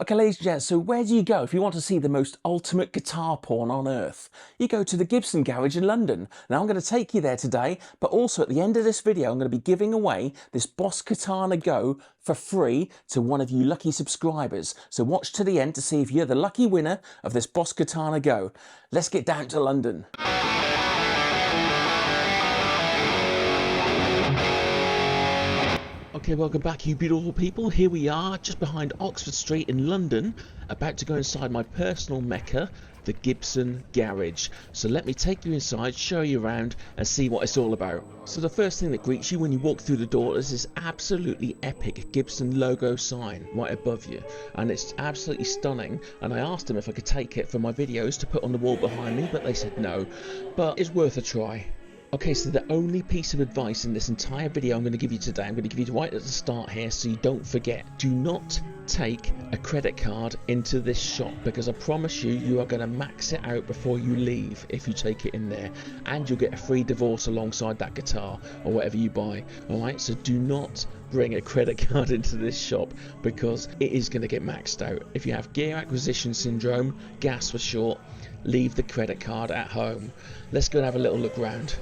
Okay, ladies and gents, so where do you go if you want to see the most ultimate guitar porn on earth? You go to the Gibson Garage in London. Now I'm going to take you there today, but also at the end of this video I'm going to be giving away this Boss Katana Go for free to one of you lucky subscribers. So watch to the end to see if you're the lucky winner of this Boss Katana Go. Let's get down to London. Okay, welcome back you beautiful people. Here we are just behind Oxford Street in London, about to go inside my personal mecca, the Gibson Garage. So let me take you inside, show you around and see what it's all about. So the first thing that greets you when you walk through the door is this absolutely epic Gibson logo sign right above you, and it's absolutely stunning. And I asked them if I could take it for my videos to put on the wall behind me, but they said no, but it's worth a try. Okay, so the only piece of advice in this entire video I'm going to give you today, I'm going to give you right at the start here so you don't forget. Do not take a credit card into this shop, because I promise you, you are going to max it out before you leave if you take it in there. And you'll get a free divorce alongside that guitar or whatever you buy. Alright, so do not bring a credit card into this shop because it is going to get maxed out. If you have gear acquisition syndrome, gas for short, leave the credit card at home. Let's go and have a little look around.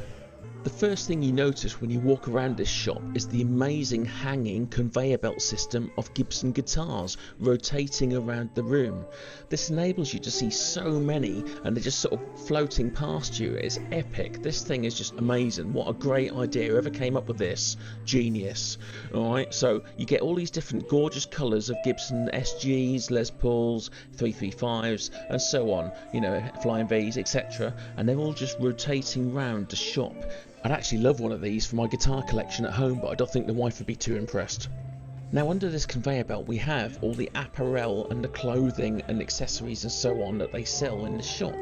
The first thing you notice when you walk around this shop is the amazing hanging conveyor belt system of Gibson guitars rotating around the room. This enables you to see so many and they're just sort of floating past you. It's epic. This thing is just amazing. What a great idea. Whoever came up with this, genius. Alright, so you get all these different gorgeous colours of Gibson SGs, Les Pauls, 335s and so on, you know, Flying V's, etc. And they're all just rotating round the shop. I'd actually love one of these for my guitar collection at home, but I don't think the wife would be too impressed. Now under this conveyor belt we have all the apparel and the clothing and accessories and so on that they sell in the shop.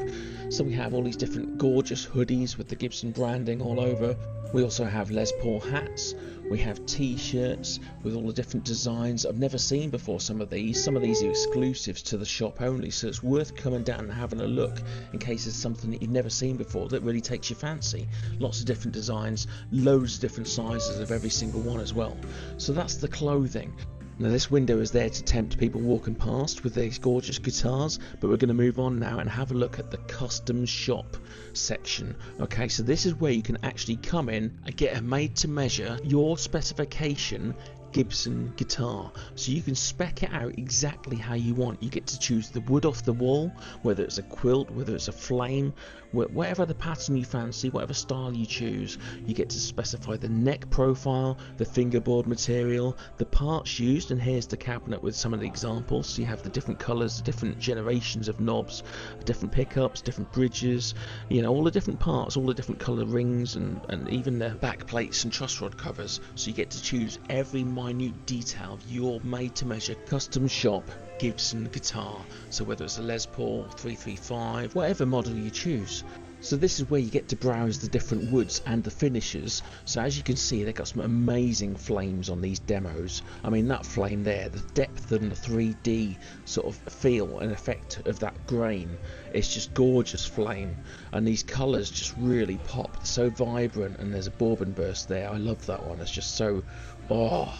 So we have all these different gorgeous hoodies with the Gibson branding all over. We also have Les Paul hats, we have t-shirts with all the different designs. I've never seen before some of these are exclusives to the shop only, so it's worth coming down and having a look in case it's something that you've never seen before that really takes your fancy. Lots of different designs, loads of different sizes of every single one as well. So that's the clothing. Now this window is there to tempt people walking past with these gorgeous guitars, but we're going to move on now and have a look at the custom shop section. Okay, so this is where you can actually come in and get a made to measure your specification Gibson guitar, so you can spec it out exactly how you want. You get to choose the wood off the wall, whether it's a quilt, whether it's a flame, whatever the pattern you fancy, whatever style you choose. You get to specify the neck profile, the fingerboard material, the parts used, and here's the cabinet with some of the examples. So you have the different colours, the different generations of knobs, different pickups, different bridges, you know, all the different parts, all the different colour rings, and even the back plates and truss rod covers. So you get to choose every minute detail of your made to measure custom shop Gibson guitar, so whether it's a Les Paul, 335, whatever model you choose. So this is where you get to browse the different woods and the finishes. So as you can see, they've got some amazing flames on these demos. I mean, that flame there, the depth and the 3D sort of feel and effect of that grain, it's just gorgeous flame, and these colours just really pop. They're so vibrant, and there's a bourbon burst there. I love that one. It's just so, oh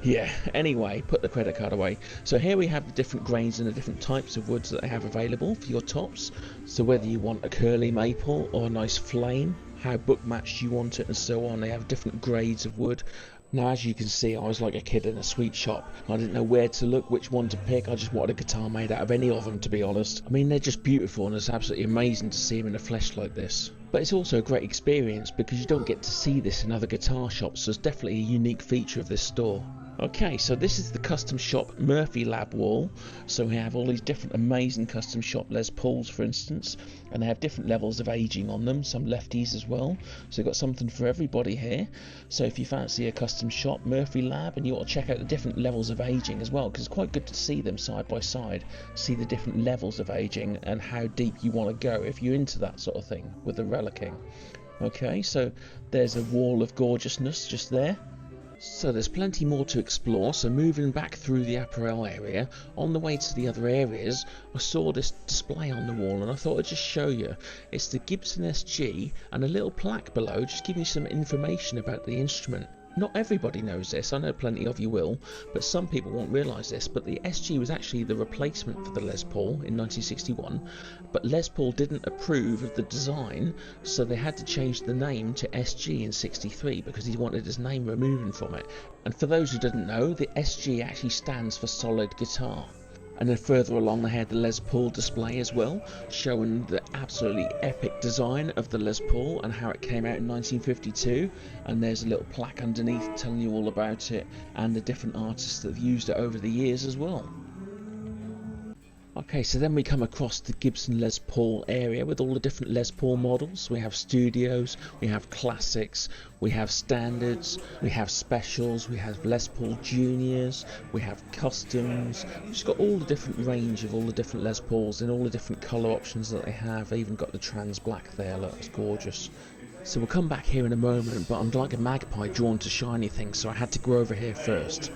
yeah. Anyway, put the credit card away. So here we have the different grains and the different types of woods that they have available for your tops. So whether you want a curly maple or a nice flame, how book matched you want it and so on, they have different grades of wood. Now as you can see, I was like a kid in a sweet shop. I didn't know where to look, which one to pick. I just wanted a guitar made out of any of them, to be honest. I mean, they're just beautiful, and it's absolutely amazing to see them in the flesh like this. But it's also a great experience because you don't get to see this in other guitar shops, so it's definitely a unique feature of this store. Okay, so this is the custom shop Murphy Lab wall. So we have all these different amazing custom shop Les Pauls, for instance, and they have different levels of aging on them, some lefties as well. So you've got something for everybody here. So if you fancy a custom shop Murphy Lab, and you want to check out the different levels of aging as well, because it's quite good to see them side by side, see the different levels of aging and how deep you want to go if you're into that sort of thing with the relicking. Okay, so there's a wall of gorgeousness just there. So there's plenty more to explore, so moving back through the apparel area, on the way to the other areas, I saw this display on the wall and I thought I'd just show you. It's the Gibson SG and a little plaque below just giving you some information about the instrument. Not everybody knows this, I know plenty of you will, but some people won't realise this, but the SG was actually the replacement for the Les Paul in 1961, but Les Paul didn't approve of the design, so they had to change the name to SG in 63 because he wanted his name removed from it. And for those who didn't know, the SG actually stands for solid guitar. And then further along they had the Les Paul display as well, showing the absolutely epic design of the Les Paul and how it came out in 1952. And there's a little plaque underneath telling you all about it and the different artists that have used it over the years as well. Okay, so then we come across the Gibson Les Paul area with all the different Les Paul models. We have studios, we have classics, we have standards, we have specials, we have Les Paul juniors, we have customs. We've just got all the different range of all the different Les Pauls and all the different colour options that they have. They even got the trans black there, look, it's gorgeous. So we'll come back here in a moment, but I'm like a magpie drawn to shiny things, so I had to go over here first.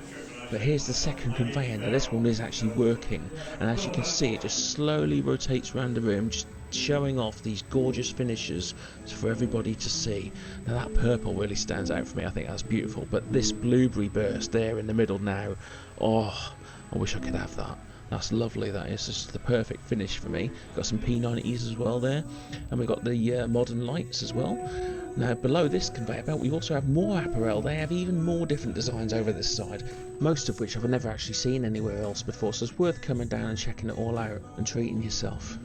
But here's the second conveyor. Now this one is actually working, and as you can see it just slowly rotates around the room, just showing off these gorgeous finishes for everybody to see. Now that purple really stands out for me, I think that's beautiful, but this blueberry burst there in the middle now, oh, I wish I could have that. That's lovely, that is just the perfect finish for me. Got some P90s as well there, and we've got the modern lights as well. Now below this conveyor belt we also have more apparel. They have even more different designs over this side, most of which I've never actually seen anywhere else before, so it's worth coming down and checking it all out and treating yourself.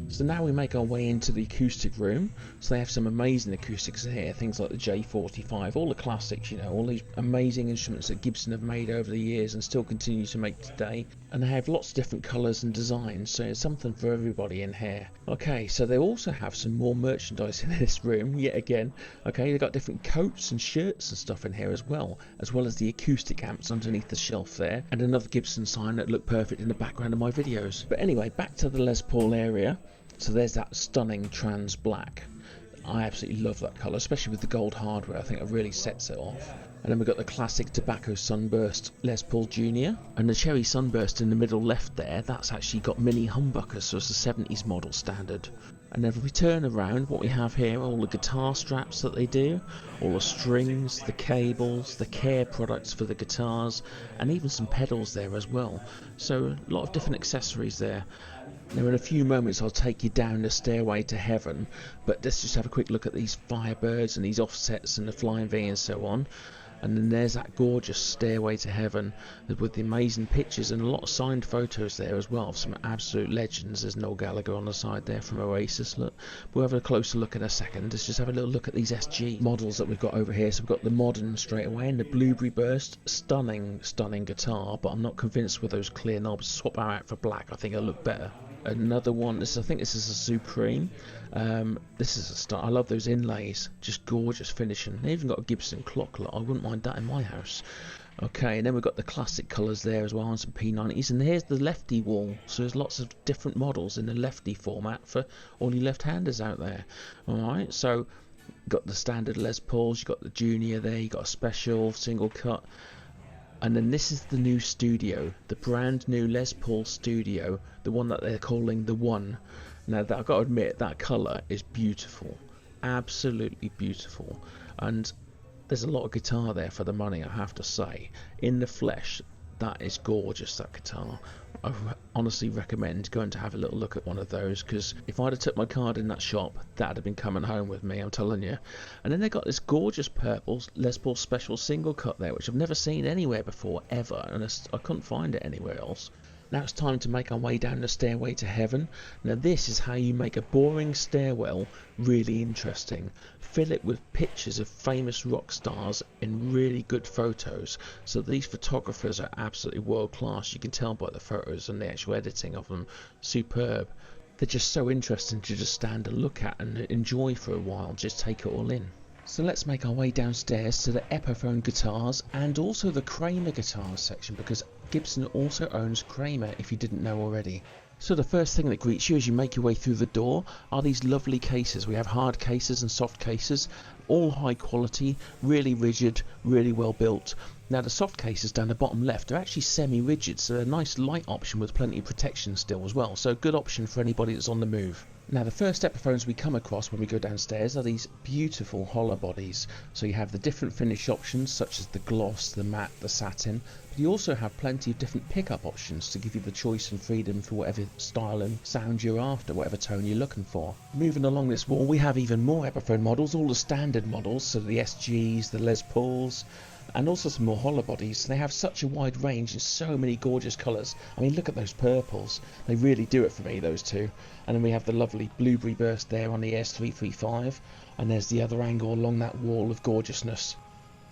So now we make our way into the acoustic room. So they have some amazing acoustics here, things like the J45, all the classics, you know, all these amazing instruments that Gibson have made over the years and still continue to make today. And they have lots of different colours and designs, so it's something for everybody in here. Okay, so they also have some more merchandise in this room, yet again. Okay, they've got different coats and shirts and stuff in here as well as the acoustic amps underneath the shelf there, and another Gibson sign that looked perfect in the background of my videos. But anyway, back to the Les Paul area. So there's that stunning trans black. I absolutely love that colour, especially with the gold hardware. I think it really sets it off. And then we've got the classic tobacco sunburst Les Paul Junior, and the cherry sunburst in the middle left there, that's actually got mini humbuckers, so it's a 70s model standard. And then if we turn around, what we have here are all the guitar straps that they do, all the strings, the cables, the care products for the guitars, and even some pedals there as well. So a lot of different accessories there. Now in a few moments I'll take you down the stairway to heaven, but let's just have a quick look at these Firebirds and these offsets and the Flying V and so on. And then there's that gorgeous Stairway to Heaven with the amazing pictures and a lot of signed photos there as well of some absolute legends. There's Noel Gallagher on the side there from Oasis. Look, we'll have a closer look in a second. Let's just have a little look at these SG models that we've got over here. So we've got the modern straight away and the Blueberry Burst. Stunning guitar, but I'm not convinced with those clear knobs. Swap that out for black, I think it'll look better. Another one, I think this is a Supreme. This is a star. I love those inlays, just gorgeous finishing. They even got a Gibson clock. Look, I wouldn't mind that in my house. Okay, and then we've got the classic colours there as well, and some P90s. And here's the lefty wall, so there's lots of different models in the lefty format for all you left-handers out there. Alright, so got the standard Les Pauls, you've got the Junior there, you've got a special, single cut. And then this is the new studio, the brand new Les Paul Studio, the one that they're calling the One. Now I've got to admit, that colour is beautiful, absolutely beautiful. And there's a lot of guitar there for the money, I have to say. In the flesh, that is gorgeous, that guitar. I honestly recommend going to have a little look at one of those, because if I'd have took my card in that shop, that'd have been coming home with me, I'm telling you. And then they got this gorgeous purple Les Paul Special single cut there, which I've never seen anywhere before, ever, and I couldn't find it anywhere else. Now it's time to make our way down the stairway to heaven. Now this is how you make a boring stairwell really interesting. Fill it with pictures of famous rock stars in really good photos. So these photographers are absolutely world class. You can tell by the photos and the actual editing of them. Superb. They're just so interesting to just stand and look at and enjoy for a while. Just take it all in. So let's make our way downstairs to the Epiphone guitars and also the Kramer guitars section, because Gibson also owns Kramer, if you didn't know already. So the first thing that greets you as you make your way through the door are these lovely cases. We have hard cases and soft cases, all high quality, really rigid, really well built. Now the soft cases down the bottom left are actually semi-rigid, so they're a nice light option with plenty of protection still as well. So a good option for anybody that's on the move. Now the first Epiphones we come across when we go downstairs are these beautiful Hollowbodies. So you have the different finish options such as the gloss, the matte, the satin, but you also have plenty of different pickup options to give you the choice and freedom for whatever style and sound you're after, whatever tone you're looking for. Moving along this wall we have even more Epiphone models, all the standard models, so the SGs, the Les Pauls, and also some more Hollowbodies. They have such a wide range and so many gorgeous colours. I mean, look at those purples, they really do it for me, those two. And then we have the lovely blueberry burst there on the ES335, and there's the other angle along that wall of gorgeousness.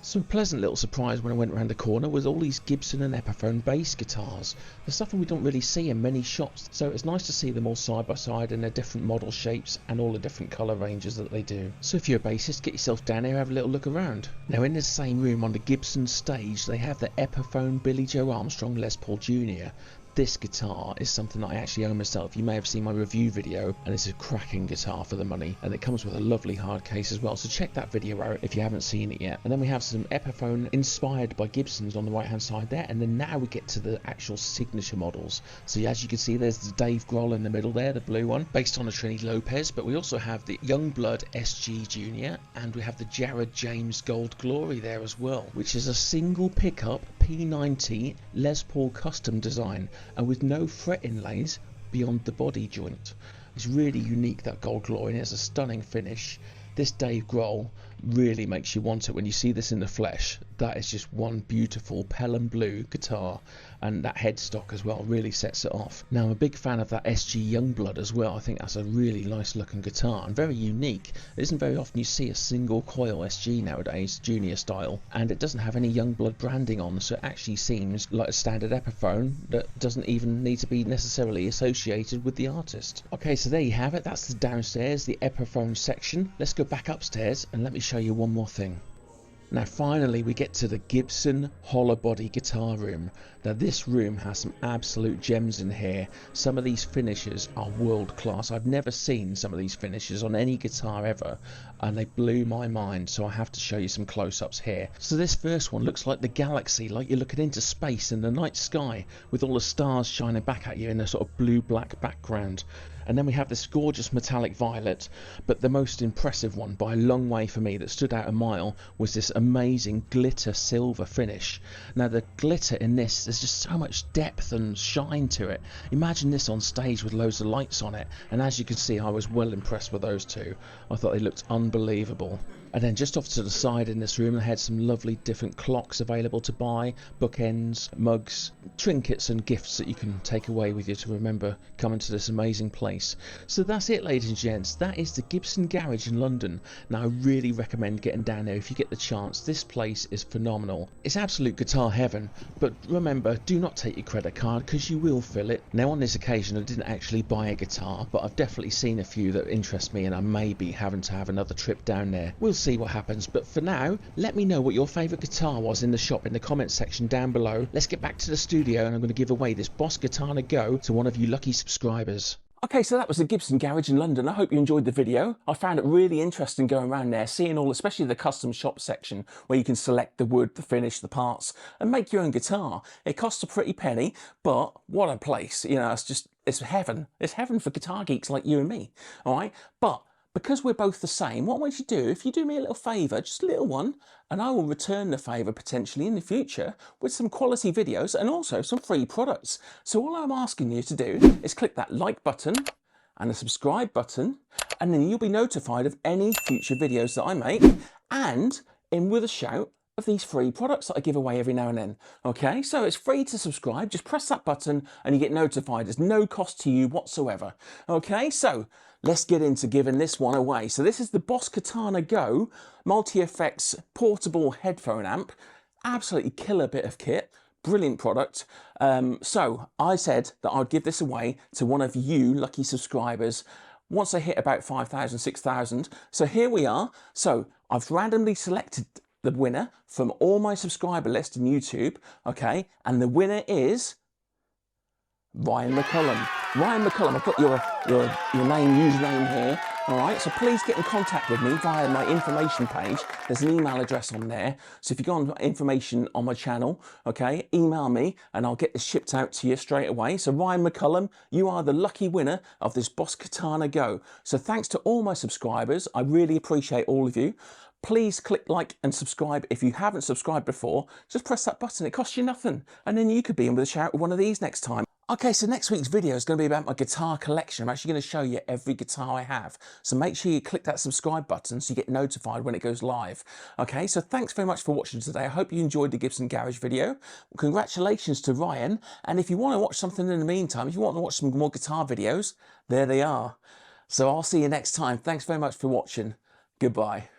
So a pleasant little surprise when I went around the corner was all these Gibson and Epiphone bass guitars. They're stuff we don't really see in many shops, so it's nice to see them all side by side in their different model shapes and all the different colour ranges that they do. So if you're a bassist, get yourself down here and have a little look around. Now in the same room on the Gibson stage they have the Epiphone Billy Joe Armstrong Les Paul Jr. This guitar is something that I actually own myself. You may have seen my review video, and it's a cracking guitar for the money, and it comes with a lovely hard case as well, so check that video out if you haven't seen it yet. And then we have some Epiphone inspired by Gibsons on the right hand side there, and then now we get to the actual signature models. So as you can see, there's the Dave Grohl in the middle there, the blue one, based on a Trini Lopez, but we also have the Youngblood SG Junior, and we have the Jared James Gold Glory there as well, which is a single pickup P90 Les Paul custom design, and with no fret inlays beyond the body joint. It's really unique, that Gold Glory, and it has a stunning finish. This Dave Grohl really makes you want it when you see this in the flesh. That is just one beautiful Pelham blue guitar, and that headstock as well really sets it off. Now I'm a big fan of that SG Youngblood as well. I think that's a really nice looking guitar and very unique. It isn't very often you see a single coil SG nowadays, junior style, and it doesn't have any Youngblood branding on, so it actually seems like a standard Epiphone that doesn't even need to be necessarily associated with the artist. Okay, so there you have it. That's the downstairs, the Epiphone section. Let's go back upstairs and let me show you one more thing. Now finally we get to the Gibson Hollowbody guitar room. Now this room has some absolute gems in here. Some of these finishes are world class. I've never seen some of these finishes on any guitar ever, and they blew my mind, so I have to show you some close-ups here. So this first one looks like the galaxy, like you're looking into space in the night sky with all the stars shining back at you in a sort of blue-black background. And then we have this gorgeous metallic violet, but the most impressive one by a long way for me that stood out a mile was this amazing glitter silver finish. Now the glitter in this, there's just so much depth and shine to it. Imagine this on stage with loads of lights on it, and as you can see I was well impressed with those two. I thought they looked unbelievable. And then just off to the side in this room they had some lovely different clocks available to buy, bookends, mugs, trinkets and gifts that you can take away with you to remember coming to this amazing place. So that's it, ladies and gents. That is the Gibson Garage in London. Now I really recommend getting down there if you get the chance. This place is phenomenal. It's absolute guitar heaven, but remember, do not take your credit card because you will fill it. Now on this occasion I didn't actually buy a guitar, but I've definitely seen a few that interest me, and I may be having to have another trip down there. We'll see what happens, but for now let me know what your favourite guitar was in the shop in the comments section down below. Let's get back to the studio and I'm going to give away this Boss Katana Go to one of you lucky subscribers. Okay, so that was the Gibson Garage in London. I hope you enjoyed the video. I found it really interesting going around there, seeing all, especially the custom shop section where you can select the wood, the finish, the parts and make your own guitar. It costs a pretty penny, but what a place. You know, it's heaven. It's heaven for guitar geeks like you and me. All right, but because we're both the same, what would you do if you do me a little favour, just a little one, and I will return the favour potentially in the future with some quality videos and also some free products. So all I'm asking you to do is click that like button and the subscribe button, and then you'll be notified of any future videos that I make, and in with a shout of these free products that I give away every now and then. Okay, so it's free to subscribe. Just press that button and you get notified. There's no cost to you whatsoever. Okay, so let's get into giving this one away. So this is the Boss Katana Go multi-effects portable headphone amp. Absolutely killer bit of kit. Brilliant product. So I said that I'd give this away to one of you lucky subscribers once I hit about 5,000, 6,000. So here we are. So I've randomly selected the winner from all my subscriber list in YouTube, okay, and the winner is Ryan McCullum. Ryan McCullum, I've got your name, username here. All right, so please get in contact with me via my information page. There's an email address on there. So if you go on information on my channel, okay, email me and I'll get this shipped out to you straight away. So Ryan McCullum, you are the lucky winner of this Boss Katana Go. So thanks to all my subscribers. I really appreciate all of you. Please click like and subscribe. If you haven't subscribed before, just press that button. It costs you nothing. And then you could be in with a shout with one of these next time. Okay, so next week's video is going to be about my guitar collection. I'm actually going to show you every guitar I have. So make sure you click that subscribe button so you get notified when it goes live. Okay, so thanks very much for watching today. I hope you enjoyed the Gibson Garage video. Congratulations to Ryan. And if you want to watch something in the meantime, if you want to watch some more guitar videos, there they are. So I'll see you next time. Thanks very much for watching. Goodbye.